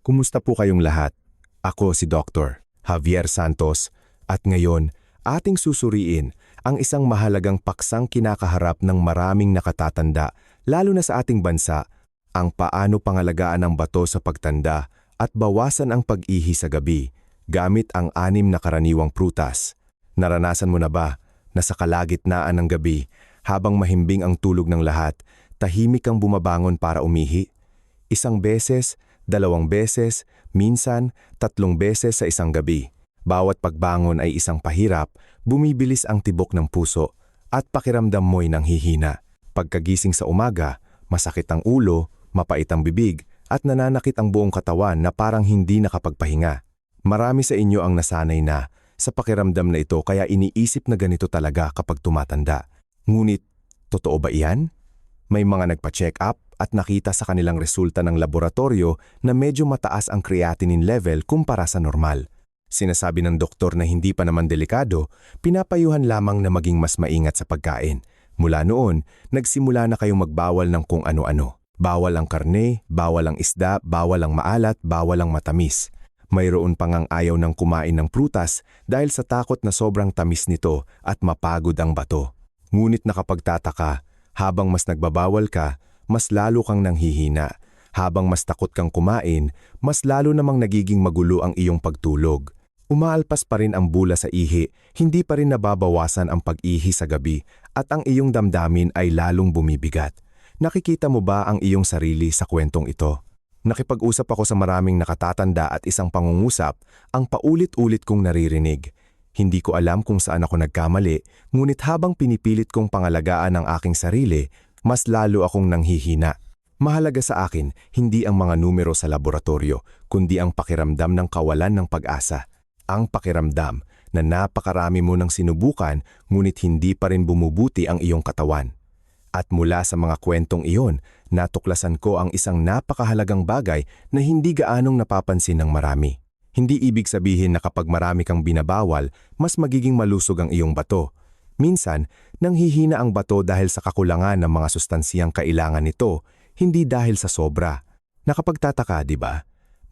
Kumusta po kayong lahat? Ako si Dr. Javier Santos at ngayon ating susuriin ang isang mahalagang paksang kinakaharap ng maraming nakatatanda lalo na sa ating bansa, ang paano pangalagaan ang bato sa pagtanda at bawasan ang pag-ihi sa gabi gamit ang 6 na karaniwang prutas. Naranasan mo na ba na sa kalagitnaan ng gabi habang mahimbing ang tulog ng lahat, tahimik kang bumabangon para umihi? 1 beses, 2 beses, minsan 3 beses sa isang gabi. Bawat pagbangon ay isang pahirap, bumibilis ang tibok ng puso at pakiramdam mo'y nanghihina. Pagkagising sa umaga, masakit ang ulo, mapait ang bibig at nananakit ang buong katawan na parang hindi nakapagpahinga. Marami sa inyo ang nasanay na sa pakiramdam na ito kaya iniisip na ganito talaga kapag tumatanda. Ngunit, totoo ba iyan? May mga nagpa-check up at nakita sa kanilang resulta ng laboratorio na medyo mataas ang creatinine level kumpara sa normal. Sinasabi ng doktor na hindi pa naman delikado, pinapayuhan lamang na maging mas maingat sa pagkain. Mula noon, nagsimula na kayong magbawal ng kung ano-ano. Bawal ang karne, bawal ang isda, bawal ang maalat, bawal ang matamis. Mayroon pang ang ayaw ng kumain ng prutas dahil sa takot na sobrang tamis nito at mapagod ang bato. Ngunit nakapagtataka, habang mas nagbabawal ka, mas lalo kang nanghihina. Habang mas takot kang kumain, mas lalo namang nagiging magulo ang iyong pagtulog. Umaalpas pa rin ang bula sa ihi, hindi pa rin nababawasan ang pag-ihi sa gabi at ang iyong damdamin ay lalong bumibigat. Nakikita mo ba ang iyong sarili sa kwentong ito? Nakipag-usap ako sa maraming nakatatanda at isang pangungusap, ang paulit-ulit kong naririnig. Hindi ko alam kung saan ako nagkamali, ngunit habang pinipilit kong pangalagaan ang aking sarili, mas lalo akong nanghihina. Mahalaga sa akin, hindi ang mga numero sa laboratorio, kundi ang pakiramdam ng kawalan ng pag-asa. Ang pakiramdam na napakarami mo nang sinubukan, ngunit hindi pa rin bumubuti ang iyong katawan. At mula sa mga kwentong iyon, natuklasan ko ang isang napakahalagang bagay na hindi gaanong napapansin ng marami. Hindi ibig sabihin na kapag marami kang binabawal, mas magiging malusog ang iyong bato. Minsan, nanghihina ang bato dahil sa kakulangan ng mga sustansiyang kailangan nito, hindi dahil sa sobra. Nakapagtataka, di ba?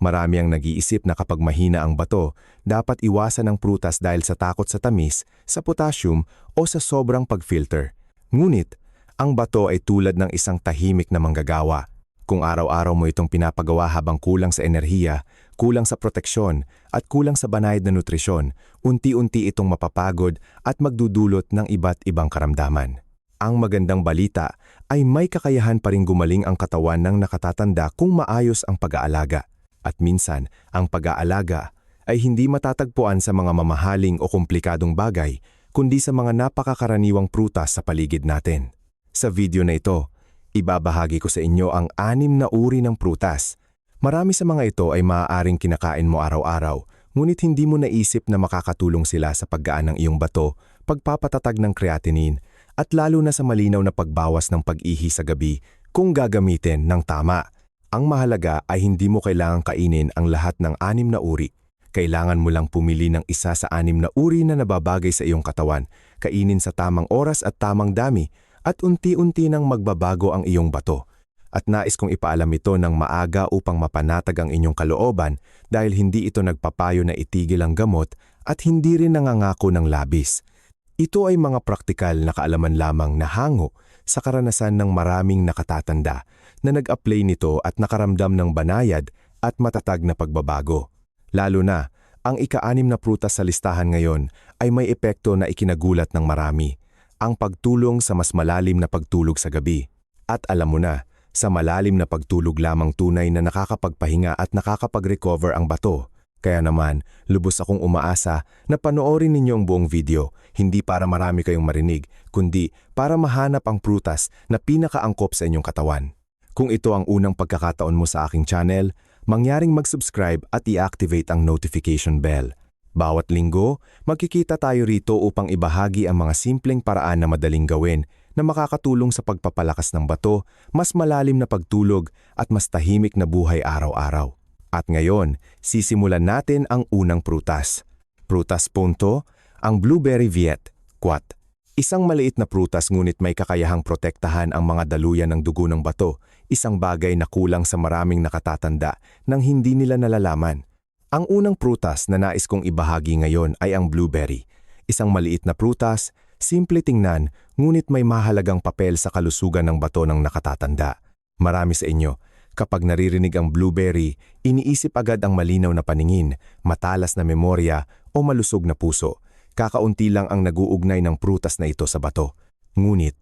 Marami ang nag-iisip na kapag mahina ang bato, dapat iwasan ang prutas dahil sa takot sa tamis, sa potassium o sa sobrang pag-filter. Ngunit, ang bato ay tulad ng isang tahimik na manggagawa. Kung araw-araw mo itong pinapagawa habang kulang sa enerhiya, kulang sa proteksyon, at kulang sa banayad na nutrisyon, unti-unti itong mapapagod at magdudulot ng iba't ibang karamdaman. Ang magandang balita ay may kakayahan pa ring gumaling ang katawan ng nakatatanda kung maayos ang pag-aalaga. At minsan, ang pag-aalaga ay hindi matatagpuan sa mga mamahaling o komplikadong bagay, kundi sa mga napakakaraniwang prutas sa paligid natin. Sa video na ito, ibabahagi ko sa inyo ang 6 na uri ng prutas. Marami sa mga ito ay maaaring kinakain mo araw-araw, ngunit hindi mo naisip na makakatulong sila sa paggaan ng iyong bato, pagpapatatag ng creatinine, at lalo na sa malinaw na pagbawas ng pag-ihi sa gabi kung gagamitin ng tama. Ang mahalaga ay hindi mo kailangang kainin ang lahat ng 6 na uri. Kailangan mo lang pumili ng isa sa 6 na uri na nababagay sa iyong katawan, kainin sa tamang oras at tamang dami, at unti-unti nang magbabago ang iyong bato. At nais kong ipaalam ito ng maaga upang mapanatag ang inyong kalooban dahil hindi ito nagpapayo na itigil ang gamot at hindi rin nangangako ng labis. Ito ay mga praktikal na kaalaman lamang na hango sa karanasan ng maraming nakatatanda na nag-apply nito at nakaramdam ng banayad at matatag na pagbabago. Lalo na, ang ika-6 na prutas sa listahan ngayon ay may epekto na ikinagulat ng marami. Ang pagtulong sa mas malalim na pagtulog sa gabi. At alam mo na, sa malalim na pagtulog lamang tunay na nakakapagpahinga at nakakapag-recover ang bato. Kaya naman, lubos akong umaasa na panoorin ninyo ang buong video, hindi para marami kayong marinig, kundi para mahanap ang prutas na pinakaangkop sa inyong katawan. Kung ito ang unang pagkakataon mo sa aking channel, mangyaring mag-subscribe at i-activate ang notification bell. Bawat linggo, magkikita tayo rito upang ibahagi ang mga simpleng paraan na madaling gawin na makakatulong sa pagpapalakas ng bato, mas malalim na pagtulog at mas tahimik na buhay araw-araw. At ngayon, sisimulan natin ang unang prutas. Prutas punto, ang blueberry viet, quat. Isang maliit na prutas ngunit may kakayahang protektahan ang mga daluyan ng dugo ng bato. isang bagay na kulang sa maraming nakatatanda nang hindi nila nalalaman. Ang unang prutas na nais kong ibahagi ngayon ay ang blueberry. Isang maliit na prutas, simple tingnan, ngunit may mahalagang papel sa kalusugan ng bato ng nakatatanda. Marami sa inyo, kapag naririnig ang blueberry, iniisip agad ang malinaw na paningin, matalas na memorya o malusog na puso. Kakaunti lang ang naguugnay ng prutas na ito sa bato. Ngunit,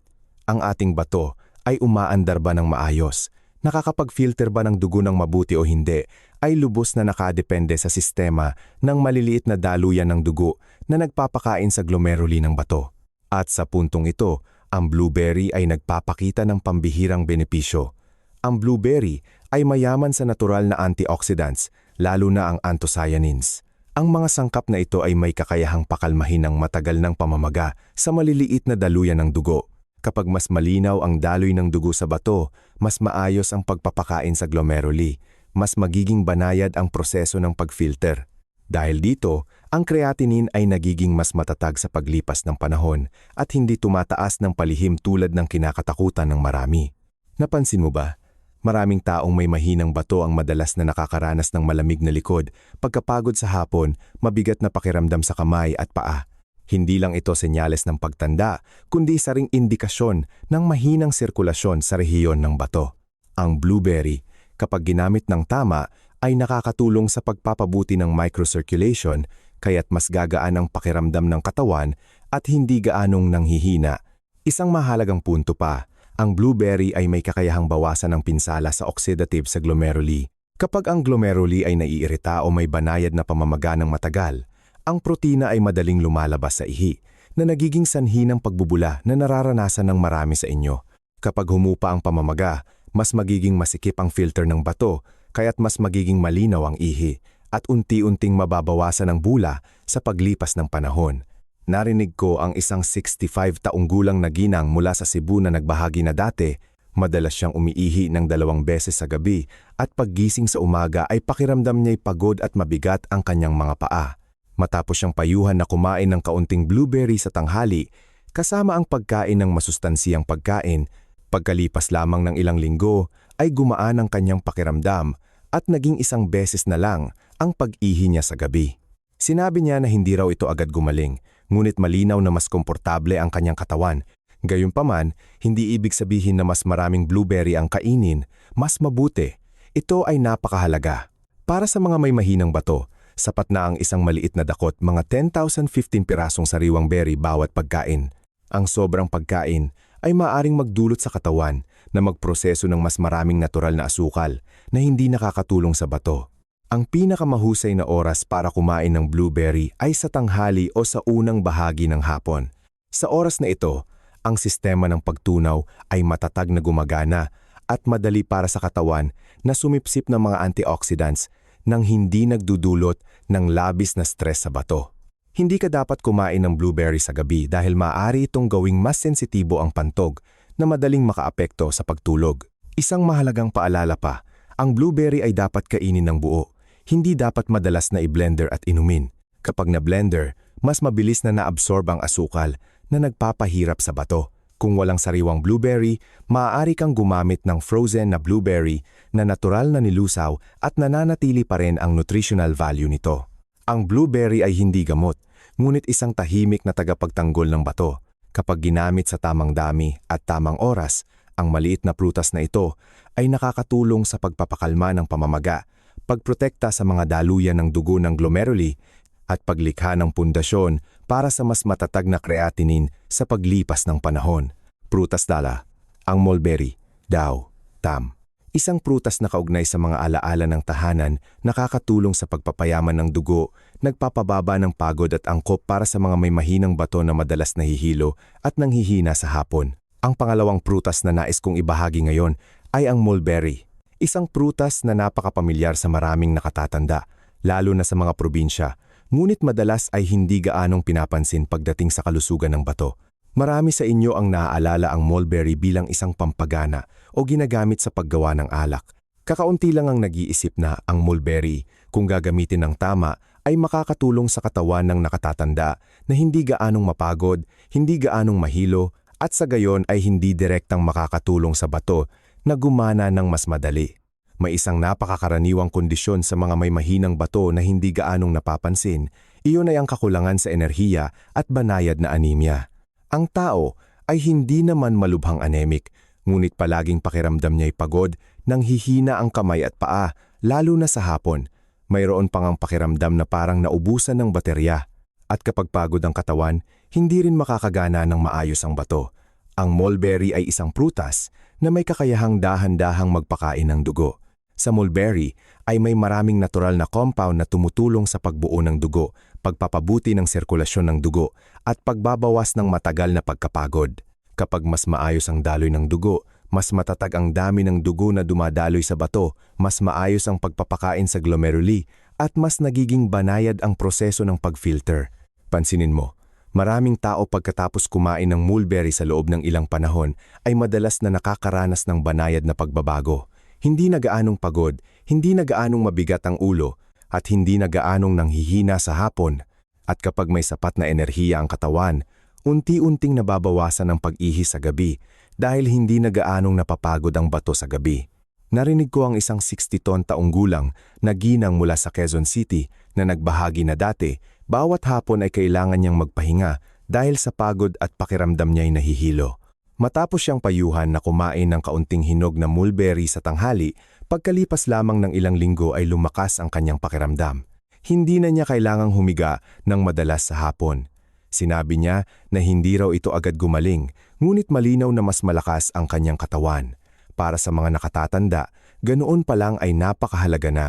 ang ating bato ay umaandar ba ng maayos? Nakakapag-filter ba ng dugo ng mabuti o hindi? Ay lubos na nakadepende sa sistema ng maliliit na daluyan ng dugo na nagpapakain sa glomeruli ng bato. At sa puntong ito, ang blueberry ay nagpapakita ng pambihirang benepisyo. Ang blueberry ay mayaman sa natural na antioxidants, lalo na ang anthocyanins. Ang mga sangkap na ito ay may kakayahang pakalmahin ng matagal ng pamamaga sa maliliit na daluyan ng dugo. Kapag mas malinaw ang daloy ng dugo sa bato, mas maayos ang pagpapakain sa glomeruli, mas magiging banayad ang proseso ng pag-filter. Dahil dito, ang creatinine ay nagiging mas matatag sa paglipas ng panahon at hindi tumataas ng palihim tulad ng kinakatakutan ng marami. Napansin mo ba? Maraming taong may mahinang bato ang madalas na nakakaranas ng malamig na likod, pagkapagod sa hapon, mabigat na pakiramdam sa kamay at paa. Hindi lang ito senyales ng pagtanda, kundi isa ring indikasyon ng mahinang sirkulasyon sa rehiyon ng bato. Ang blueberry, kapag ginamit ng tama, ay nakakatulong sa pagpapabuti ng microcirculation, kaya't mas gagaan ang pakiramdam ng katawan at hindi gaanong nanghihina. Isang mahalagang punto pa, ang blueberry ay may kakayahang bawasan ng pinsala sa oxidative sa glomeruli. Kapag ang glomeruli ay naiirita o may banayad na pamamaga ng matagal, ang protina ay madaling lumalabas sa ihi, na nagiging sanhi ng pagbubula na nararanasan ng marami sa inyo. Kapag humupa ang pamamaga, mas magiging masikip ang filter ng bato, kaya't mas magiging malinaw ang ihi, at unti-unting mababawasan ang bula sa paglipas ng panahon. Narinig ko ang isang 65 taong gulang na ginang mula sa Cebu na nagbahagi na dati, madalas siyang umiihi ng 2 beses sa gabi at paggising sa umaga ay pakiramdam niya'y pagod at mabigat ang kanyang mga paa. Matapos siyang payuhan na kumain ng kaunting blueberry sa tanghali, kasama ang pagkain ng masustansiyang pagkain, pagkalipas lamang ng ilang linggo ay gumaan ang kanyang pakiramdam at naging 1 beses na lang ang pag-ihi niya sa gabi. Sinabi niya na hindi raw ito agad gumaling, ngunit malinaw na mas komportable ang kanyang katawan. Gayunpaman, hindi ibig sabihin na mas maraming blueberry ang kainin, mas mabuti. Ito ay napakahalaga. Para sa mga may mahinang bato, sapat na ang isang maliit na dakot, mga 10,015 pirasong sariwang berry bawat pagkain. Ang sobrang pagkain ay maaaring magdulot sa katawan na magproseso ng mas maraming natural na asukal na hindi nakakatulong sa bato. Ang pinakamahusay na oras para kumain ng blueberry ay sa tanghali o sa unang bahagi ng hapon. Sa oras na ito, ang sistema ng pagtunaw ay matatag na gumagana at madali para sa katawan na sumipsip ng mga antioxidants nang hindi nagdudulot ng labis na stress sa bato. Hindi ka dapat kumain ng blueberry sa gabi dahil maaari itong gawing mas sensitibo ang pantog na madaling makaapekto sa pagtulog. Isang mahalagang paalala pa, ang blueberry ay dapat kainin ng buo. Hindi dapat madalas na i-blender at inumin. Kapag na-blender, mas mabilis na naabsorb ang asukal na nagpapahirap sa bato. Kung walang sariwang blueberry, maaari kang gumamit ng frozen na blueberry na natural na nilusaw at nananatili pa rin ang nutritional value nito. Ang blueberry ay hindi gamot, ngunit isang tahimik na tagapagtanggol ng bato. Kapag ginamit sa tamang dami at tamang oras, ang maliit na prutas na ito ay nakakatulong sa pagpapakalma ng pamamaga, pagprotekta sa mga daluyan ng dugo ng glomeruli, at paglikha ng pundasyon para sa mas matatag na creatinine sa paglipas ng panahon. Prutas dala, ang mulberry, daw, tam. Isang prutas na kaugnay sa mga alaala ng tahanan, nakakatulong sa pagpapayaman ng dugo, nagpapababa ng pagod at angkop para sa mga may mahinang bato na madalas nahihilo at nanghihina sa hapon. Ang pangalawang prutas na nais kong ibahagi ngayon ay ang mulberry. Isang prutas na napakapamilyar sa maraming nakatatanda, lalo na sa mga probinsya, ngunit madalas ay hindi gaanong pinapansin pagdating sa kalusugan ng bato. Marami sa inyo ang naaalala ang mulberry bilang isang pampagana o ginagamit sa paggawa ng alak. Kakaunti lang ang nag-iisip na ang mulberry, kung gagamitin ng tama, ay makakatulong sa katawan ng nakatatanda na hindi gaanong mapagod, hindi gaanong mahilo, at sa gayon ay hindi direktang makakatulong sa bato na gumana ng mas madali. May isang napakakaraniwang kondisyon sa mga may mahinang bato na hindi gaanong napapansin, iyon ay ang kakulangan sa enerhiya at banayad na anemia. Ang tao ay hindi naman malubhang anemic, ngunit palaging pakiramdam niya'y pagod nang hihina ang kamay at paa, lalo na sa hapon. Mayroon pang ang pakiramdam na parang naubusan ng baterya. At kapag pagod ang katawan, hindi rin makakagana ng maayos ang bato. Ang mulberry ay isang prutas na may kakayahang dahan-dahang magpakain ng dugo. Sa mulberry ay may maraming natural na compound na tumutulong sa pagbuo ng dugo, pagpapabuti ng sirkulasyon ng dugo, at pagbabawas ng matagal na pagkapagod. Kapag mas maayos ang daloy ng dugo, mas matatag ang dami ng dugo na dumadaloy sa bato, mas maayos ang pagpapakain sa glomeruli, at mas nagiging banayad ang proseso ng pag-filter. Pansinin mo, maraming tao pagkatapos kumain ng mulberry sa loob ng ilang panahon ay madalas na nakakaranas ng banayad na pagbabago. Hindi na gaanong pagod, hindi na gaanong mabigat ang ulo, at hindi na gaanong nanghihina sa hapon. At kapag may sapat na enerhiya ang katawan, unti-unting nababawasan ang pag-ihi sa gabi dahil hindi na gaanong napapagod ang bato sa gabi. Narinig ko ang isang 60-taong gulang na ginang mula sa Quezon City na nagbahagi na dati, bawat hapon ay kailangan niyang magpahinga dahil sa pagod at pakiramdam niya'y nahihilo. Matapos siyang payuhan na kumain ng kaunting hinog na mulberry sa tanghali, pagkalipas lamang ng ilang linggo ay lumakas ang kanyang pakiramdam. Hindi na niya kailangang humiga ng madalas sa hapon. Sinabi niya na hindi raw ito agad gumaling, ngunit malinaw na mas malakas ang kanyang katawan. Para sa mga nakatatanda, ganoon pa lang ay napakahalaga na.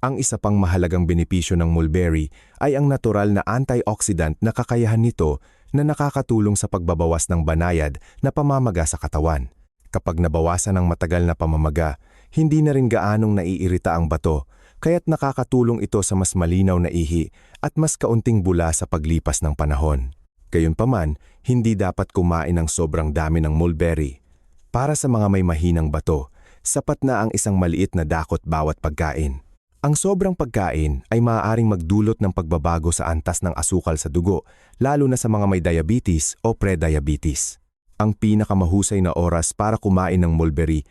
Ang isa pang mahalagang benepisyo ng mulberry ay ang natural na antioxidant na kakayahan nito na nakakatulong sa pagbabawas ng banayad na pamamaga sa katawan. Kapag nabawasan ang matagal na pamamaga, hindi na rin gaanong naiirita ang bato, kaya't nakakatulong ito sa mas malinaw na ihi at mas kaunting bula sa paglipas ng panahon. Gayunpaman, hindi dapat kumain ng sobrang dami ng mulberry. Para sa mga may mahinang bato, sapat na ang isang maliit na dakot bawat pagkain. Ang sobrang pagkain ay maaaring magdulot ng pagbabago sa antas ng asukal sa dugo, lalo na sa mga may diabetes o pre-diabetes. Ang pinakamahusay na oras para kumain ng mulberry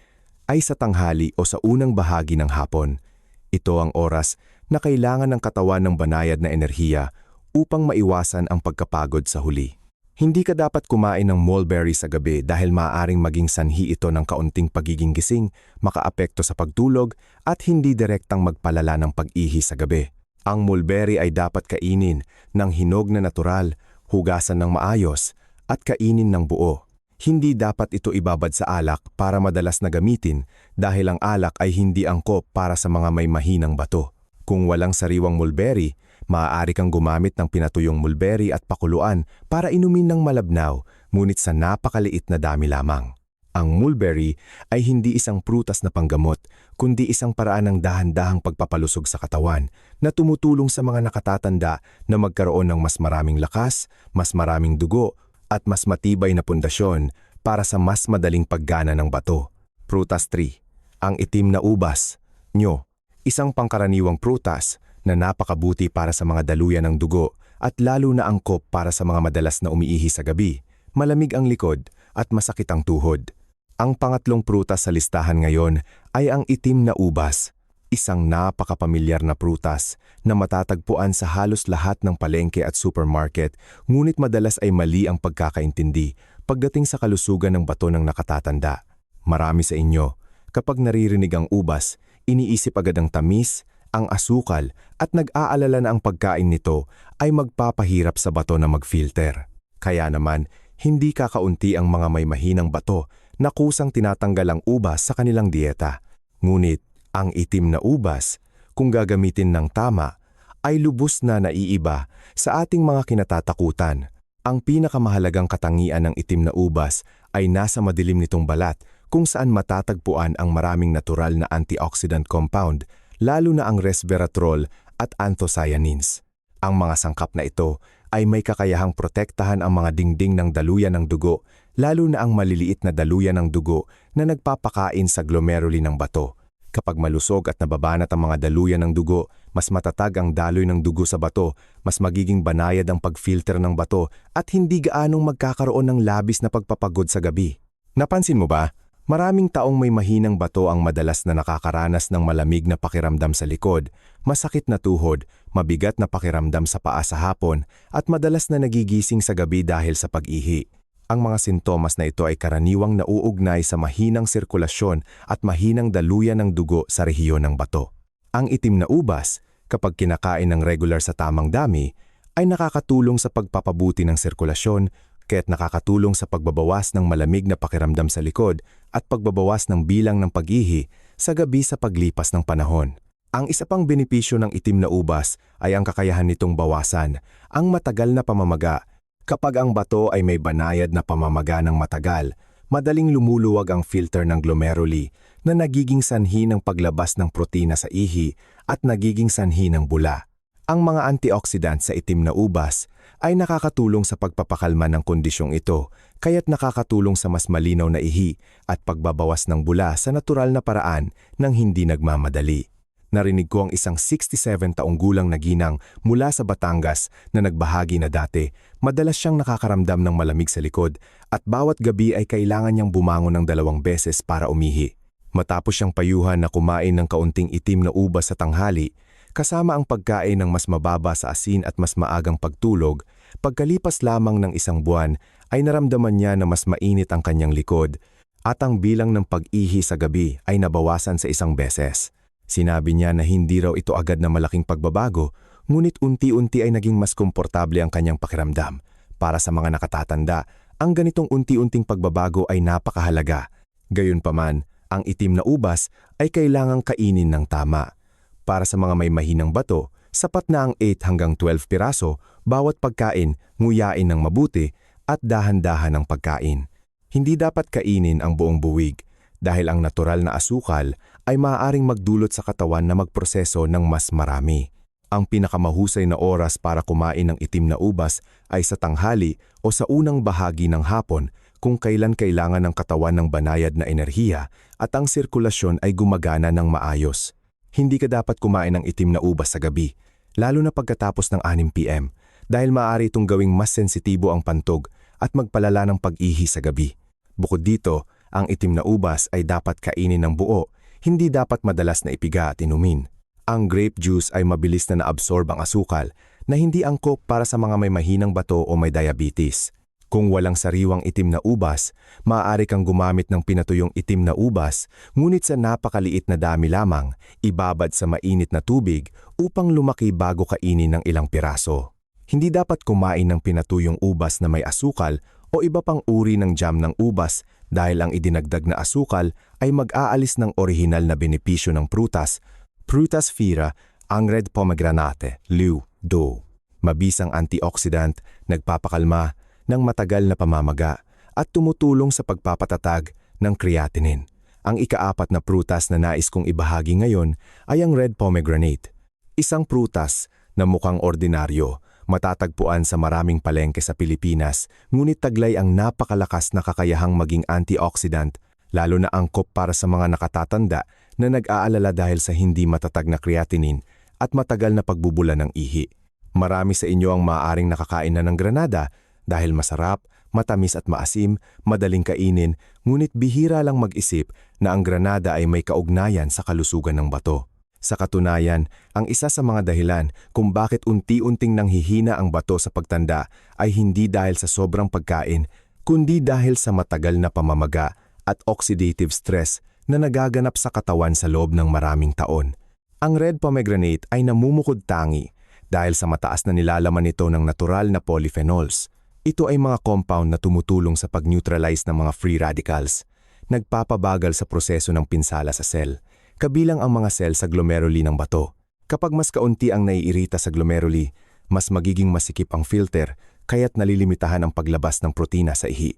ay sa tanghali o sa unang bahagi ng hapon. Ito ang oras na kailangan ng katawan ng banayad na enerhiya upang maiwasan ang pagkapagod sa huli. Hindi ka dapat kumain ng mulberry sa gabi dahil maaaring maging sanhi ito ng kaunting pagiging gising, makaapekto sa pagtulog, at hindi direktang magpalala ng pag-ihi sa gabi. Ang mulberry ay dapat kainin ng hinog na natural, hugasan ng maayos, at kainin ng buo. Hindi dapat ito ibabad sa alak para madalas na gamitin dahil ang alak ay hindi angkop para sa mga may mahinang bato. Kung walang sariwang mulberry, maaari kang gumamit ng pinatuyong mulberry at pakuluan para inumin ng malabnaw, ngunit sa napakaliit na dami lamang. Ang mulberry ay hindi isang prutas na panggamot, kundi isang paraan ng dahan-dahang pagpapalusog sa katawan na tumutulong sa mga nakatatanda na magkaroon ng mas maraming lakas, mas maraming dugo, at mas matibay na pundasyon para sa mas madaling paggana ng bato. Prutas 3. Ang itim na ubas. Nyo. Isang pangkaraniwang prutas na napakabuti para sa mga daluyan ng dugo at lalo na angkop para sa mga madalas na umiihi sa gabi, malamig ang likod at masakit ang tuhod. Ang pangatlong prutas sa listahan ngayon ay ang itim na ubas, isang napakapamilyar na prutas na matatagpuan sa halos lahat ng palengke at supermarket, ngunit madalas ay mali ang pagkakaintindi pagdating sa kalusugan ng bato ng nakatatanda. Marami sa inyo, kapag naririnig ang ubas, iniisip agad ang tamis, ang asukal at nag-aalala na ang pagkain nito ay magpapahirap sa bato na mag-filter. Kaya naman, hindi kakaunti ang mga may mahinang bato na kusang tinatanggal ang ubas sa kanilang dieta. Ngunit, ang itim na ubas, kung gagamitin ng tama, ay lubos na naiiba sa ating mga kinatatakutan. Ang pinakamahalagang katangian ng itim na ubas ay nasa madilim nitong balat kung saan matatagpuan ang maraming natural na antioxidant compound, lalo na ang resveratrol at anthocyanins. Ang mga sangkap na ito ay may kakayahang protektahan ang mga dingding ng daluyan ng dugo, lalo na ang maliliit na daluyan ng dugo na nagpapakain sa glomeruli ng bato. Kapag malusog at nababanat ang mga daluyan ng dugo, mas matatag ang daloy ng dugo sa bato, mas magiging banayad ang pag-filter ng bato at hindi gaanong magkakaroon ng labis na pagpapagod sa gabi. Napansin mo ba? Maraming taong may mahinang bato ang madalas na nakakaranas ng malamig na pakiramdam sa likod, masakit na tuhod, mabigat na pakiramdam sa paa sa hapon, at madalas na nagigising sa gabi dahil sa pag-ihi. Ang mga sintomas na ito ay karaniwang nauugnay sa mahinang sirkulasyon at mahinang daluyan ng dugo sa rehiyon ng bato. Ang itim na ubas, kapag kinakain ng regular sa tamang dami, ay nakakatulong sa pagpapabuti ng sirkulasyon, kaya't nakakatulong sa pagbabawas ng malamig na pakiramdam sa likod at pagbabawas ng bilang ng pag-ihi sa gabi sa paglipas ng panahon. Ang isa pang benepisyo ng itim na ubas ay ang kakayahan nitong bawasan ang matagal na pamamaga. Kapag ang bato ay may banayad na pamamaga ng matagal, madaling lumuluwag ang filter ng glomeruli na nagiging sanhi ng paglabas ng protina sa ihi at nagiging sanhi ng bula. Ang mga antioxidant sa itim na ubas ay nakakatulong sa pagpapakalma ng kondisyong ito, kaya't nakakatulong sa mas malinaw na ihi at pagbabawas ng bula sa natural na paraan ng hindi nagmamadali. Narinig ko ang isang 67 taong gulang na ginang mula sa Batangas na nagbahagi na dati, madalas siyang nakakaramdam ng malamig sa likod at bawat gabi ay kailangan niyang bumangon ng 2 beses para umihi. Matapos siyang payuhan na kumain ng kaunting itim na ubas sa tanghali, kasama ang pagkain ng mas mababa sa asin at mas maagang pagtulog, pagkalipas lamang ng 1 buwan ay naramdaman niya na mas mainit ang kanyang likod at ang bilang ng pag-ihi sa gabi ay nabawasan sa 1 beses. Sinabi niya na hindi raw ito agad na malaking pagbabago, ngunit unti-unti ay naging mas komportable ang kanyang pakiramdam. Para sa mga nakatatanda, ang ganitong unti-unting pagbabago ay napakahalaga. Gayunpaman, ang itim na ubas ay kailangang kainin ng tama. Para sa mga may mahinang bato, sapat na ang 8 hanggang 12 piraso bawat pagkain, nguyain ng mabuti at dahan-dahan ang pagkain. Hindi dapat kainin ang buong buwig dahil ang natural na asukal ay maaaring magdulot sa katawan na magproseso ng mas marami. Ang pinakamahusay na oras para kumain ng itim na ubas ay sa tanghali o sa unang bahagi ng hapon kung kailan kailangan ng katawan ng banayad na enerhiya at ang sirkulasyon ay gumagana ng maayos. Hindi ka dapat kumain ng itim na ubas sa gabi, lalo na pagkatapos ng 6 PM, dahil maaari itong gawing mas sensitibo ang pantog at magpalala ng pag-ihi sa gabi. Bukod dito, ang itim na ubas ay dapat kainin ng buo, hindi dapat madalas na ipiga at inumin. Ang grape juice ay mabilis na naabsorb ang asukal na hindi angkop para sa mga may mahinang bato o may diabetes. Kung walang sariwang itim na ubas, maaari kang gumamit ng pinatuyong itim na ubas, ngunit sa napakaliit na dami lamang, ibabad sa mainit na tubig upang lumaki bago kainin ng ilang piraso. Hindi dapat kumain ng pinatuyong ubas na may asukal o iba pang uri ng jam ng ubas dahil ang idinagdag na asukal ay mag-aalis ng orihinal na benepisyo ng prutas, Frutas fira, ang red pomegranate, liu, do. Mabisang antioxidant, nagpapakalma ng matagal na pamamaga at tumutulong sa pagpapatatag ng creatinine. Ang ika-4 na prutas na nais kong ibahagi ngayon ay ang red pomegranate. Isang prutas na mukhang ordinaryo, matatagpuan sa maraming palengke sa Pilipinas, ngunit taglay ang napakalakas na kakayahang maging antioxidant, lalo na angkop para sa mga nakatatanda na nag-aalala dahil sa hindi matatag na creatinine at matagal na pagbubula ng ihi. Marami sa inyo ang maaaring nakakain na ng granada dahil masarap, matamis at maasim, madaling kainin, ngunit bihira lang mag-isip na ang granada ay may kaugnayan sa kalusugan ng bato. Sa katunayan, ang isa sa mga dahilan kung bakit unti-unting nanghihina ang bato sa pagtanda ay hindi dahil sa sobrang pagkain, kundi dahil sa matagal na pamamaga at oxidative stress na nagaganap sa katawan sa loob ng maraming taon. Ang red pomegranate ay namumukod tangi dahil sa mataas na nilalaman nito ng natural na polyphenols. Ito ay mga compound na tumutulong sa pag-neutralize ng mga free radicals, nagpapabagal sa proseso ng pinsala sa cell, kabilang ang mga cell sa glomeruli ng bato. Kapag mas kaunti ang naiirita sa glomeruli, mas magiging masikip ang filter, kaya't nalilimitahan ang paglabas ng protina sa ihi.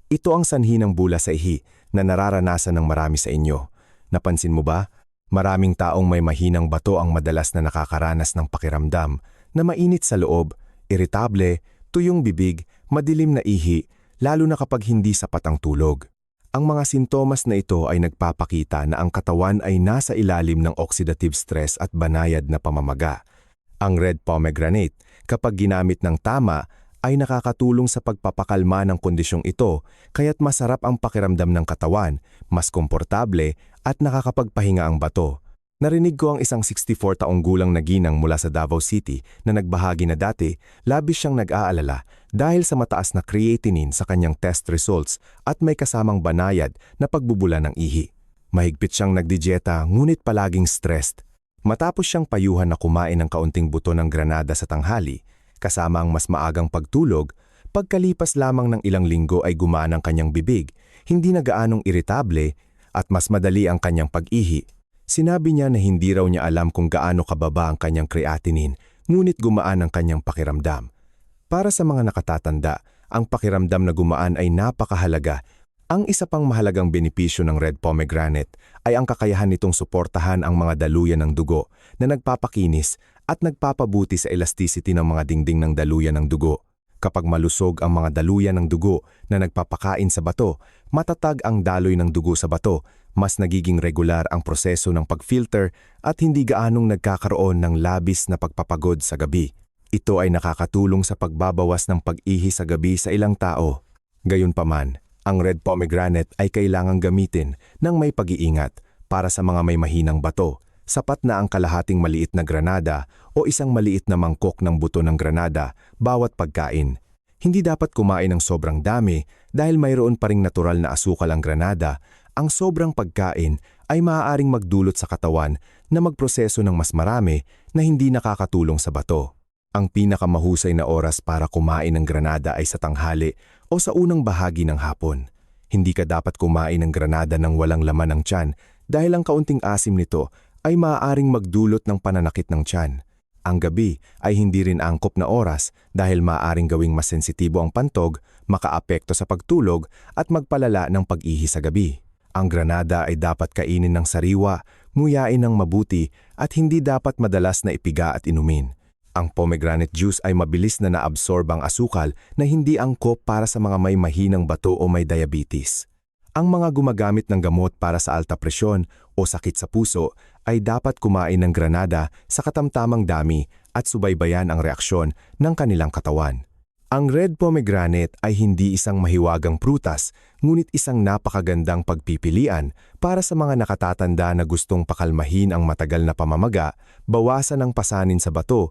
Ito ang sanhi ng bula sa ihi na nararanasan ng marami sa inyo. Napansin mo ba? Maraming taong may mahinang bato ang madalas na nakakaranas ng pakiramdam na mainit sa loob, iritable, tuyong bibig, madilim na ihi, lalo na kapag hindi sapat ang tulog. Ang mga sintomas na ito ay nagpapakita na ang katawan ay nasa ilalim ng oxidative stress at banayad na pamamaga. Ang red pomegranate, kapag ginamit ng tama, ay nakakatulong sa pagpapakalma ng kondisyong ito, kaya't masarap ang pakiramdam ng katawan, mas komportable at nakakapagpahinga ang bato. Narinig ko ang isang 64 taong gulang na ginang mula sa Davao City na nagbahagi na dati, labis siyang nag-aalala dahil sa mataas na creatinine sa kanyang test results at may kasamang banayad na pagbubula ng ihi. Mahigpit siyang nagdidyeta ngunit palaging stressed. Matapos siyang payuhan na kumain ng kaunting buto ng granada sa tanghali, kasama ang mas maagang pagtulog, pagkalipas lamang ng ilang linggo ay gumaan ang kanyang bibig, hindi na gaanong iritable at mas madali ang kanyang pag-ihi. Sinabi niya na hindi raw niya alam kung gaano kababa ang kanyang creatinine, ngunit gumaan ang kanyang pakiramdam. Para sa mga nakatatanda, ang pakiramdam na gumaan ay napakahalaga. Ang isa pang mahalagang benepisyo ng red pomegranate ay ang kakayahan nitong suportahan ang mga daluyan ng dugo na nagpapakinis at nagpapabuti sa elasticity ng mga dingding ng daluyan ng dugo. Kapag malusog ang mga daluyan ng dugo na nagpapakain sa bato, matatag ang daloy ng dugo sa bato, mas nagiging regular ang proseso ng pag-filter at hindi gaanong nagkakaroon ng labis na pagpapagod sa gabi. Ito ay nakakatulong sa pagbabawas ng pag-ihi sa gabi sa ilang tao. Gayunpaman, ang red pomegranate ay kailangang gamitin ng may pag-iingat para sa mga may mahinang bato. Sapat na ang kalahating maliit na granada o isang maliit na mangkok ng buto ng granada bawat pagkain. Hindi dapat kumain ng sobrang dami dahil mayroon pa ring natural na asukal ang granada. Ang sobrang pagkain ay maaaring magdulot sa katawan na magproseso ng mas marami na hindi nakakatulong sa bato. Ang pinakamahusay na oras para kumain ng granada ay sa tanghali o sa unang bahagi ng hapon. Hindi ka dapat kumain ng granada ng walang laman ng tiyan dahil ang kaunting asim nito ay maaaring magdulot ng pananakit ng tiyan. Ang gabi ay hindi rin angkop na oras dahil maaaring gawing mas sensitibo ang pantog, makaapekto sa pagtulog at magpalala ng pag-ihi sa gabi. Ang granada ay dapat kainin ng sariwa, nguyain ng mabuti at hindi dapat madalas na ipiga at inumin. Ang pomegranate juice ay mabilis na naabsorb ang asukal na hindi angkop para sa mga may mahinang bato o may diabetes. Ang mga gumagamit ng gamot para sa alta presyon o sakit sa puso ay dapat kumain ng granada sa katamtamang dami at subaybayan ang reaksyon ng kanilang katawan. Ang red pomegranate ay hindi isang mahiwagang prutas, ngunit isang napakagandang pagpipilian para sa mga nakatatanda na gustong pakalmahin ang matagal na pamamaga, bawasan ang pasanin sa bato,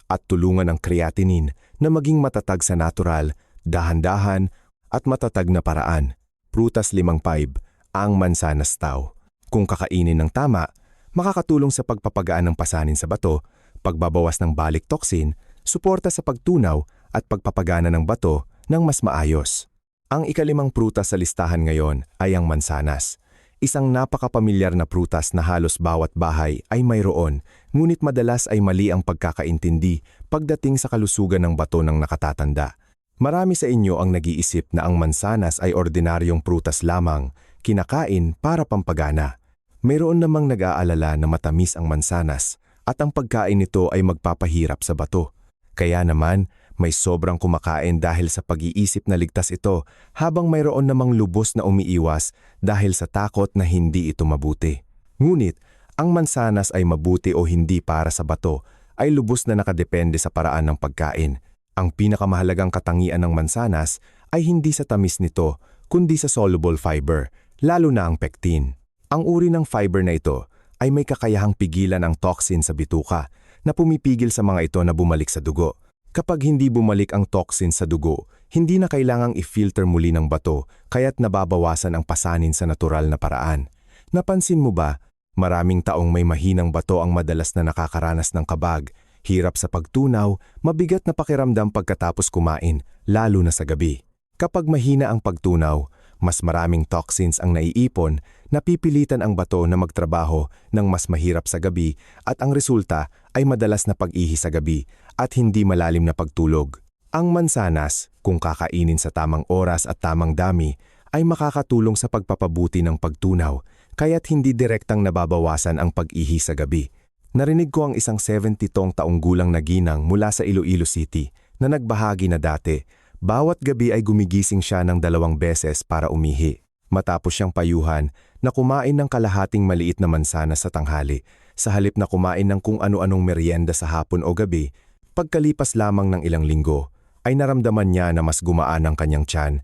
at tulungan ang creatinine na maging matatag sa natural, dahan-dahan at matatag na paraan. Prutas 5-5, ang mansanas tao. Kung kakainin ng tama, makakatulong sa pagpapagaan ng pasanin sa bato, pagbabawas ng balik toxin, suporta sa pagtunaw at pagpapagana ng bato ng mas maayos. Ang ika-5 prutas sa listahan ngayon ay ang mansanas. Isang napakapamilyar na prutas na halos bawat bahay ay mayroon, ngunit madalas ay mali ang pagkakaintindi pagdating sa kalusugan ng bato ng nakatatanda. Marami sa inyo ang nag-iisip na ang mansanas ay ordinaryong prutas lamang, kinakain para pampagana. Mayroon namang nag-aalala na matamis ang mansanas at ang pagkain nito ay magpapahirap sa bato. Kaya naman, may sobrang kumakain dahil sa pag-iisip na ligtas ito, habang mayroon namang lubos na umiiwas dahil sa takot na hindi ito mabuti. Ngunit, ang mansanas ay mabuti o hindi para sa bato ay lubos na nakadepende sa paraan ng pagkain. Ang pinakamahalagang katangian ng mansanas ay hindi sa tamis nito, kundi sa soluble fiber, lalo na ang pectin. Ang uri ng fiber na ito ay may kakayahang pigilan ang toxin sa bituka na pumipigil sa mga ito na bumalik sa dugo. Kapag hindi bumalik ang toxin sa dugo, hindi na kailangang i-filter muli ng bato kaya't nababawasan ang pasanin sa natural na paraan. Napansin mo ba, maraming taong may mahinang bato ang madalas na nakakaranas ng kabag, hirap sa pagtunaw, mabigat na pakiramdam pagkatapos kumain, lalo na sa gabi. Kapag mahina ang pagtunaw, mas maraming toxins ang naiipon, napipilitan ang bato na magtrabaho ng mas mahirap sa gabi at ang resulta ay madalas na pag-ihi sa gabi at hindi malalim na pagtulog. Ang mansanas, kung kakainin sa tamang oras at tamang dami, ay makakatulong sa pagpapabuti ng pagtunaw, kaya't hindi direktang nababawasan ang pag-ihi sa gabi. Narinig ko ang isang 72 taong gulang na ginang mula sa Iloilo City na nagbahagi na dati, bawat gabi ay gumigising siya ng 2 beses para umihi. Matapos siyang payuhan na kumain ng kalahating maliit na mansanas sa tanghali, sa halip na kumain ng kung ano-anong merienda sa hapon o gabi, pagkalipas lamang ng ilang linggo, ay naramdaman niya na mas gumaan ang kanyang tiyan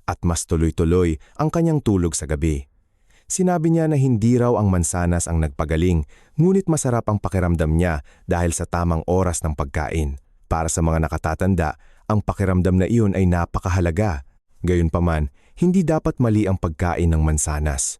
at mas tuloy-tuloy ang kanyang tulog sa gabi. Sinabi niya na hindi raw ang mansanas ang nagpagaling, ngunit masarap ang pakiramdam niya dahil sa tamang oras ng pagkain. Para sa mga nakatatanda, ang pakiramdam na iyon ay napakahalaga. Gayunpaman, hindi dapat mali ang pagkain ng mansanas.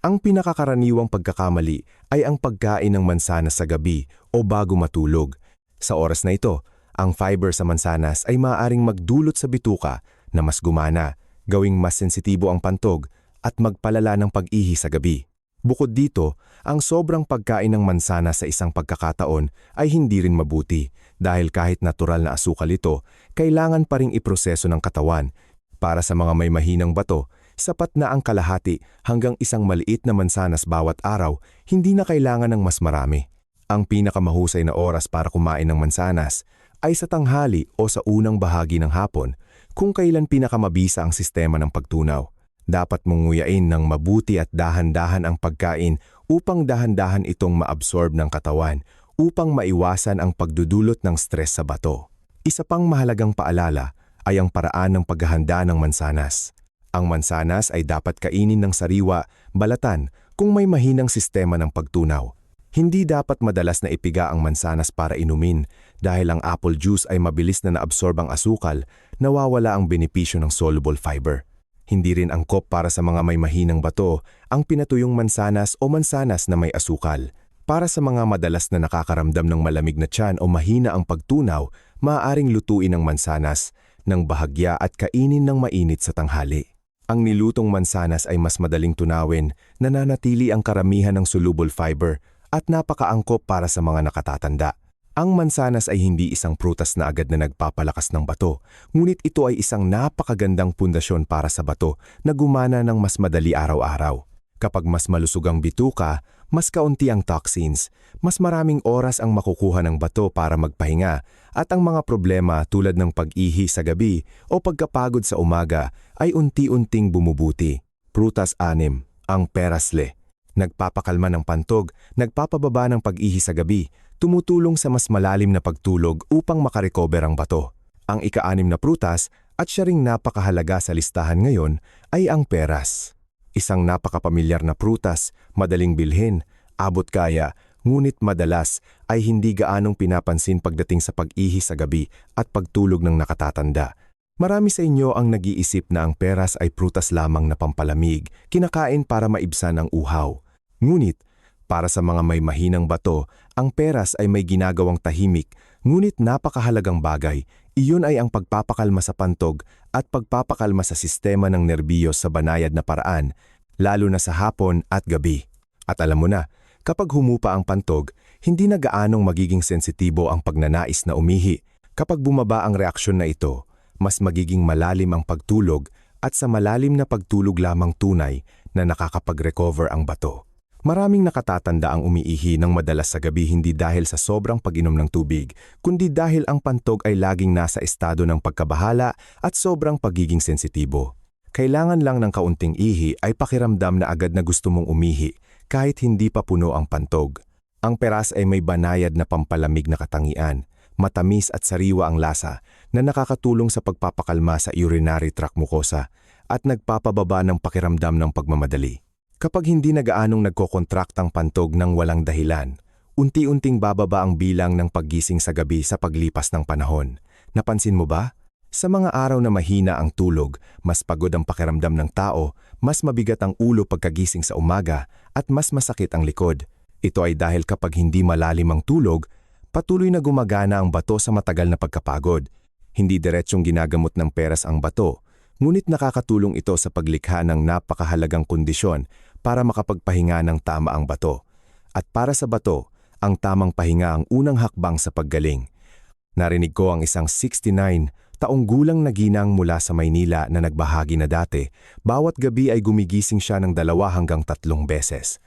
Ang pinakakaraniwang pagkakamali ay ang pagkain ng mansanas sa gabi o bago matulog. Sa oras na ito, ang fiber sa mansanas ay maaaring magdulot sa bituka na mas gumana, gawing mas sensitibo ang pantog at magpalala ng pag-ihi sa gabi. Bukod dito, ang sobrang pagkain ng mansanas sa isang pagkakataon ay hindi rin mabuti dahil kahit natural na asukal ito, kailangan pa ring iproseso ng katawan. Para sa mga may mahinang bato, sapat na ang kalahati hanggang isang maliit na mansanas bawat araw, hindi na kailangan ng mas marami. Ang pinakamahusay na oras para kumain ng mansanas ay sa tanghali o sa unang bahagi ng hapon, kung kailan pinakamabisa ang sistema ng pagtunaw. Dapat mong nguyain ng mabuti at dahan-dahan ang pagkain upang dahan-dahan itong maabsorb ng katawan upang maiwasan ang pagdudulot ng stress sa bato. Isa pang mahalagang paalala ay ang paraan ng paghahanda ng mansanas. Ang mansanas ay dapat kainin ng sariwa, balatan kung may mahinang sistema ng pagtunaw. Hindi dapat madalas na ipiga ang mansanas para inumin dahil ang apple juice ay mabilis na naabsorb ang asukal, nawawala ang benepisyo ng soluble fiber. Hindi rin angkop para sa mga may mahinang bato ang pinatuyong mansanas o mansanas na may asukal. Para sa mga madalas na nakakaramdam ng malamig na tiyan o mahina ang pagtunaw, maaaring lutuin ang mansanas ng bahagya at kainin ng mainit sa tanghali. Ang nilutong mansanas ay mas madaling tunawin, nananatili ang karamihan ng soluble fiber at napakaangkop para sa mga nakatatanda. Ang mansanas ay hindi isang prutas na agad na nagpapalakas ng bato, ngunit ito ay isang napakagandang pundasyon para sa bato na gumana ng mas madali araw-araw. Kapag mas malusog ang bituka, mas kaunti ang toxins, mas maraming oras ang makukuha ng bato para magpahinga, at ang mga problema tulad ng pag-ihi sa gabi o pagkapagod sa umaga ay unti-unting bumubuti. Prutas 6, ang perasle. Nagpapakalma ng pantog, nagpapababa ng pag-ihi sa gabi, tumutulong sa mas malalim na pagtulog upang makarecover ang bato. Ang ika-6 na prutas at siya ring napakahalaga sa listahan ngayon ay ang peras. Isang napakapamilyar na prutas, madaling bilhin, abot kaya, ngunit madalas ay hindi gaanong pinapansin pagdating sa pag-ihi sa gabi at pagtulog ng nakatatanda. Marami sa inyo ang nag-iisip na ang peras ay prutas lamang na pampalamig, kinakain para maibsan ang uhaw. Ngunit, para sa mga may mahinang bato, ang peras ay may ginagawang tahimik, ngunit napakahalagang bagay. Iyon ay ang pagpapakalma sa pantog at pagpapakalma sa sistema ng nerbiyos sa banayad na paraan, lalo na sa hapon at gabi. At alam mo na, kapag humupa ang pantog, hindi na gaanong magiging sensitibo ang pagnanais na umihi. Kapag bumaba ang reaksyon na ito, mas magiging malalim ang pagtulog at sa malalim na pagtulog lamang tunay na nakakapag-recover ang bato. Maraming nakatatanda ang umiihi ng madalas sa gabi hindi dahil sa sobrang pag-inom ng tubig, kundi dahil ang pantog ay laging nasa estado ng pagkabahala at sobrang pagiging sensitibo. Kailangan lang ng kaunting ihi ay pakiramdam na agad na gusto mong umihi kahit hindi pa puno ang pantog. Ang peras ay may banayad na pampalamig na katangian, matamis at sariwa ang lasa na nakakatulong sa pagpapakalma sa urinary tract mucosa at nagpapababa ng pakiramdam ng pagmamadali. Kapag hindi na gaanong nagkokontract ang pantog ng walang dahilan, unti-unting bababa ang bilang ng paggising sa gabi sa paglipas ng panahon. Napansin mo ba? Sa mga araw na mahina ang tulog, mas pagod ang pakiramdam ng tao, mas mabigat ang ulo pagkagising sa umaga, at mas masakit ang likod. Ito ay dahil kapag hindi malalim ang tulog, patuloy na gumagana ang bato sa matagal na pagkapagod. Hindi diretsyong ginagamot ng peras ang bato, ngunit nakakatulong ito sa paglikha ng napakahalagang kondisyon para makapagpahinga ng tama ang bato. At para sa bato, ang tamang pahinga ang unang hakbang sa paggaling. Narinig ko ang isang 69 taong gulang na ginang mula sa Maynila na nagbahagi na dati, bawat gabi ay gumigising siya ng 2 hanggang 3 beses.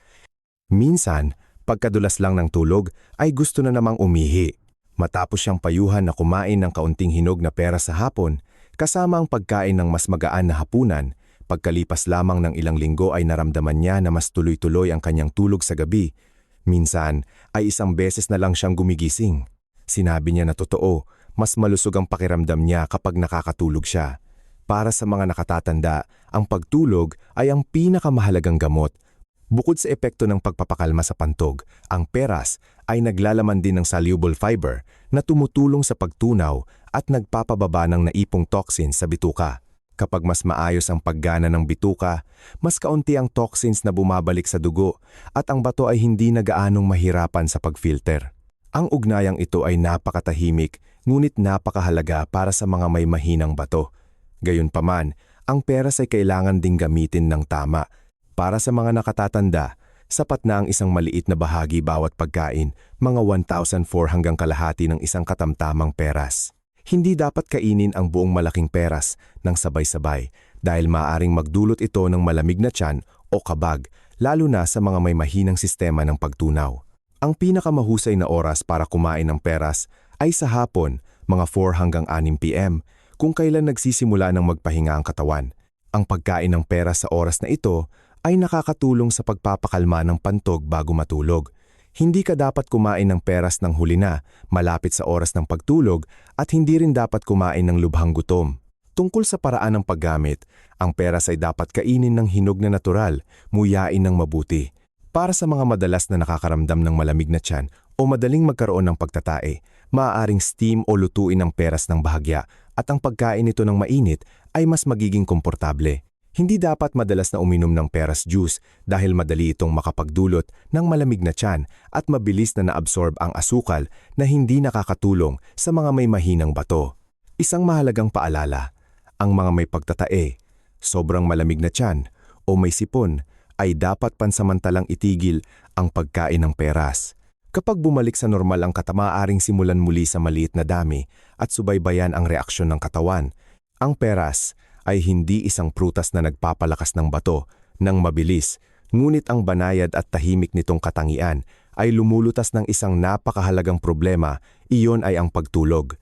Minsan, pagkadulas lang ng tulog, ay gusto na namang umihi. Matapos siyang payuhan na kumain ng kaunting hinog na peras sa hapon, kasama ang pagkain ng mas magaan na hapunan, pagkalipas lamang ng ilang linggo ay naramdaman niya na mas tuloy-tuloy ang kanyang tulog sa gabi. Minsan ay 1 beses na lang siyang gumigising. Sinabi niya na totoo, mas malusog ang pakiramdam niya kapag nakakatulog siya. Para sa mga nakatatanda, ang pagtulog ay ang pinakamahalagang gamot. Bukod sa epekto ng pagpapakalma sa pantog, ang peras ay naglalaman din ng soluble fiber na tumutulong sa pagtunaw at nagpapababa ng naipong toxins sa bituka. Kapag mas maayos ang paggana ng bituka, mas kaunti ang toxins na bumabalik sa dugo at ang bato ay hindi na gaanong mahirapan sa pagfilter. Ang ugnayang ito ay napakatahimik, ngunit napakahalaga para sa mga may mahinang bato. Gayunpaman, ang peras ay kailangan ding gamitin ng tama. Para sa mga nakatatanda, sapat na ang isang maliit na bahagi bawat pagkain, mga 1,400 hanggang kalahati ng isang katamtamang peras. Hindi dapat kainin ang buong malaking peras ng sabay-sabay dahil maaaring magdulot ito ng malamig na tiyan o kabag, lalo na sa mga may mahinang sistema ng pagtunaw. Ang pinakamahusay na oras para kumain ng peras ay sa hapon, mga 4 hanggang 6 p.m., kung kailan nagsisimula ng magpahinga ang katawan. Ang pagkain ng peras sa oras na ito ay nakakatulong sa pagpapakalma ng pantog bago matulog. Hindi ka dapat kumain ng peras ng huli na, malapit sa oras ng pagtulog, at hindi rin dapat kumain ng lubhang gutom. Tungkol sa paraan ng paggamit, ang peras ay dapat kainin ng hinog na natural, muyain ng mabuti. Para sa mga madalas na nakakaramdam ng malamig na tiyan o madaling magkaroon ng pagtatae, maaaring steam o lutuin ang peras ng bahagya at ang pagkain nito ng mainit ay mas magiging komportable. Hindi dapat madalas na uminom ng peras juice dahil madali itong makapagdulot ng malamig na tiyan at mabilis na naabsorb ang asukal na hindi nakakatulong sa mga may mahinang bato. Isang mahalagang paalala, ang mga may pagtatae, sobrang malamig na tiyan o may sipon ay dapat pansamantalang itigil ang pagkain ng peras. Kapag bumalik sa normal ang maaaring simulan muli sa maliit na dami at subaybayan ang reaksyon ng katawan. Ang peras ay hindi isang prutas na nagpapalakas ng bato ng mabilis, ngunit ang banayad at tahimik nitong katangian ay lumulutas ng isang napakahalagang problema, iyon ay ang pagtulog.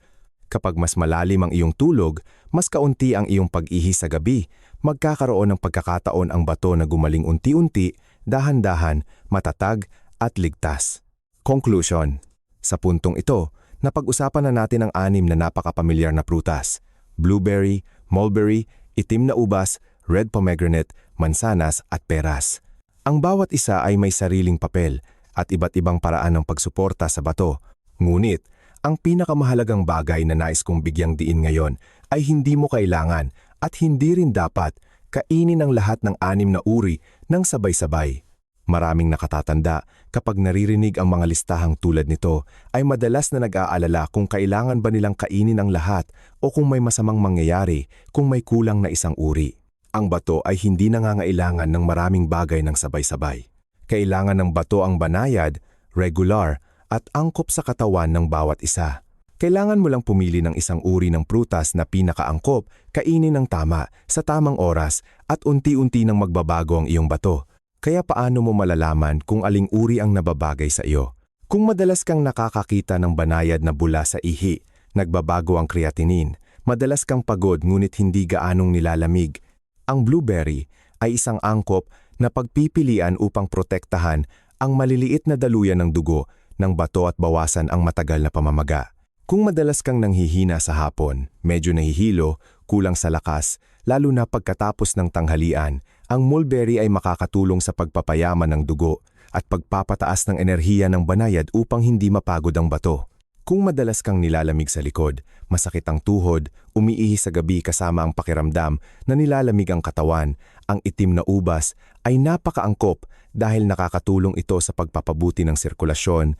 Kapag mas malalim ang iyong tulog, mas kaunti ang iyong pag-ihi sa gabi, magkakaroon ng pagkakataon ang bato na gumaling unti-unti, dahan-dahan, matatag at ligtas. Conclusion. Sa puntong ito, napag-usapan na natin ang 6 na napakapamilyar na prutas: blueberry, mulberry, itim na ubas, red pomegranate, mansanas at peras. Ang bawat isa ay may sariling papel at iba't ibang paraan ng pagsuporta sa bato. Ngunit, ang pinakamahalagang bagay na nais kong bigyang diin ngayon ay hindi mo kailangan at hindi rin dapat kainin ang lahat ng 6 na uri ng sabay-sabay. Maraming nakatatanda kapag naririnig ang mga listahang tulad nito ay madalas na nag-aalala kung kailangan ba nilang kainin ang lahat o kung may masamang mangyayari kung may kulang na isang uri. Ang bato ay hindi nangangailangan ng maraming bagay ng sabay-sabay. Kailangan ng bato ang banayad, regular, at angkop sa katawan ng bawat isa. Kailangan mo lang pumili ng isang uri ng prutas na pinakaangkop, kainin ng tama, sa tamang oras, at unti-unti nang magbabago ang iyong bato. Kaya paano mo malalaman kung aling uri ang nababagay sa iyo? Kung madalas kang nakakakita ng banayad na bula sa ihi, nagbabago ang creatinine, madalas kang pagod ngunit hindi gaanong nilalamig, ang blueberry ay isang angkop na pagpipilian upang protektahan ang maliliit na daluyan ng dugo ng bato at bawasan ang matagal na pamamaga. Kung madalas kang nanghihina sa hapon, medyo nahihilo, kulang sa lakas, lalo na pagkatapos ng tanghalian, ang mulberry ay makakatulong sa pagpapayaman ng dugo at pagpapataas ng enerhiya ng banayad upang hindi mapagod ang bato. Kung madalas kang nilalamig sa likod, masakit ang tuhod, umiihi sa gabi kasama ang pakiramdam na nilalamig ang katawan, ang itim na ubas ay napakaangkop dahil nakakatulong ito sa pagpapabuti ng sirkulasyon,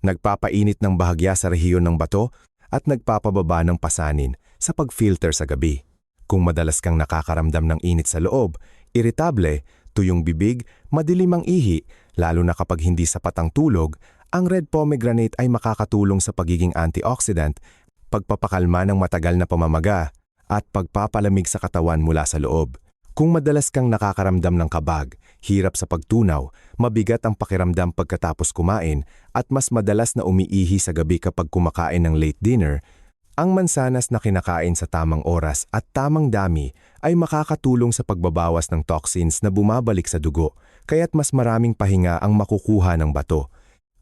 nagpapainit ng bahagya sa rehiyon ng bato at nagpapababa ng pasanin sa pag-filter sa gabi. Kung madalas kang nakakaramdam ng init sa loob, iritable, tuyong bibig, madilim ang ihi, lalo na kapag hindi sapat ang tulog, ang red pomegranate ay makakatulong sa pagiging antioxidant, pagpapakalma ng matagal na pamamaga, at pagpapalamig sa katawan mula sa loob. Kung madalas kang nakakaramdam ng kabag, hirap sa pagtunaw, mabigat ang pakiramdam pagkatapos kumain, at mas madalas na umiihi sa gabi kapag kumakain ng late dinner, ang mansanas na kinakain sa tamang oras at tamang dami ay makakatulong sa pagbabawas ng toxins na bumabalik sa dugo, kaya't mas maraming pahinga ang makukuha ng bato.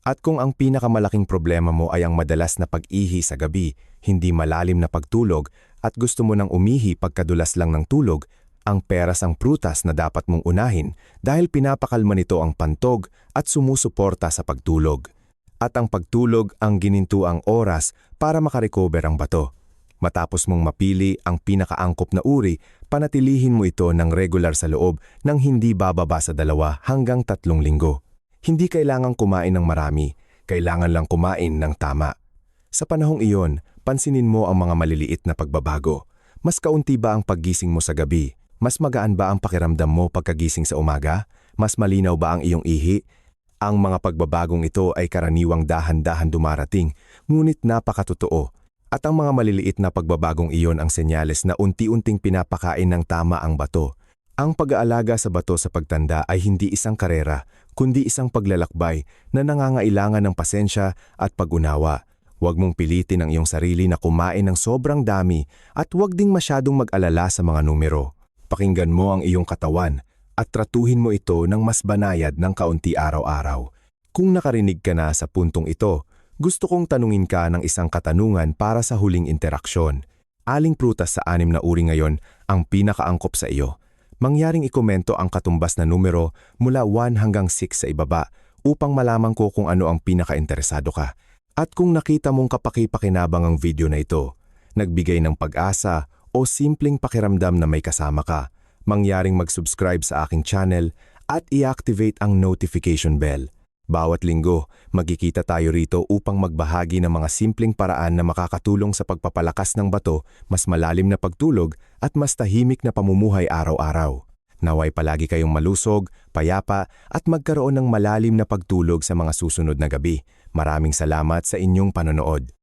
At kung ang pinakamalaking problema mo ay ang madalas na pag-ihi sa gabi, hindi malalim na pagtulog, at gusto mo nang umihi pagkadulas lang ng tulog, ang peras ang prutas na dapat mong unahin dahil pinapakalma nito ang pantog at sumusuporta sa pagtulog. At ang pagtulog ang ginintuang oras para makarecover ang bato. Matapos mong mapili ang pinakaangkop na uri, panatilihin mo ito ng regular sa loob ng hindi bababa sa 2 hanggang 3 linggo. Hindi kailangang kumain ng marami, kailangan lang kumain ng tama. Sa panahong iyon, pansinin mo ang mga maliliit na pagbabago. Mas kaunti ba ang paggising mo sa gabi? Mas magaan ba ang pakiramdam mo pagkagising sa umaga? Mas malinaw ba ang iyong ihi? Ang mga pagbabagong ito ay karaniwang dahan-dahan dumarating, ngunit napakatotoo. At ang mga maliliit na pagbabagong iyon ang senyales na unti-unting pinapakain ng tama ang bato. Ang pag-aalaga sa bato sa pagtanda ay hindi isang karera, kundi isang paglalakbay na nangangailangan ng pasensya at pag-unawa. Huwag mong pilitin ang iyong sarili na kumain ng sobrang dami at huwag ding masyadong mag-alala sa mga numero. Pakinggan mo ang iyong katawan at tratuhin mo ito ng mas banayad ng kaunti araw-araw. Kung nakarinig ka na sa puntong ito, gusto kong tanungin ka ng isang katanungan para sa huling interaksyon. Aling prutas sa 6 na uri ngayon ang pinakaangkop sa iyo? Mangyaring ikomento ang katumbas na numero mula 1 hanggang 6 sa ibaba upang malaman ko kung ano ang pinaka-interesado ka. At kung nakita mong kapaki-pakinabang ang video na ito, nagbigay ng pag-asa o simpleng pakiramdam na may kasama ka, mangyaring mag-subscribe sa aking channel at i-activate ang notification bell. Bawat linggo, magkikita tayo rito upang magbahagi ng mga simpleng paraan na makakatulong sa pagpapalakas ng bato, mas malalim na pagtulog at mas tahimik na pamumuhay araw-araw. Naway palagi kayong malusog, payapa at magkaroon ng malalim na pagtulog sa mga susunod na gabi. Maraming salamat sa inyong panonood.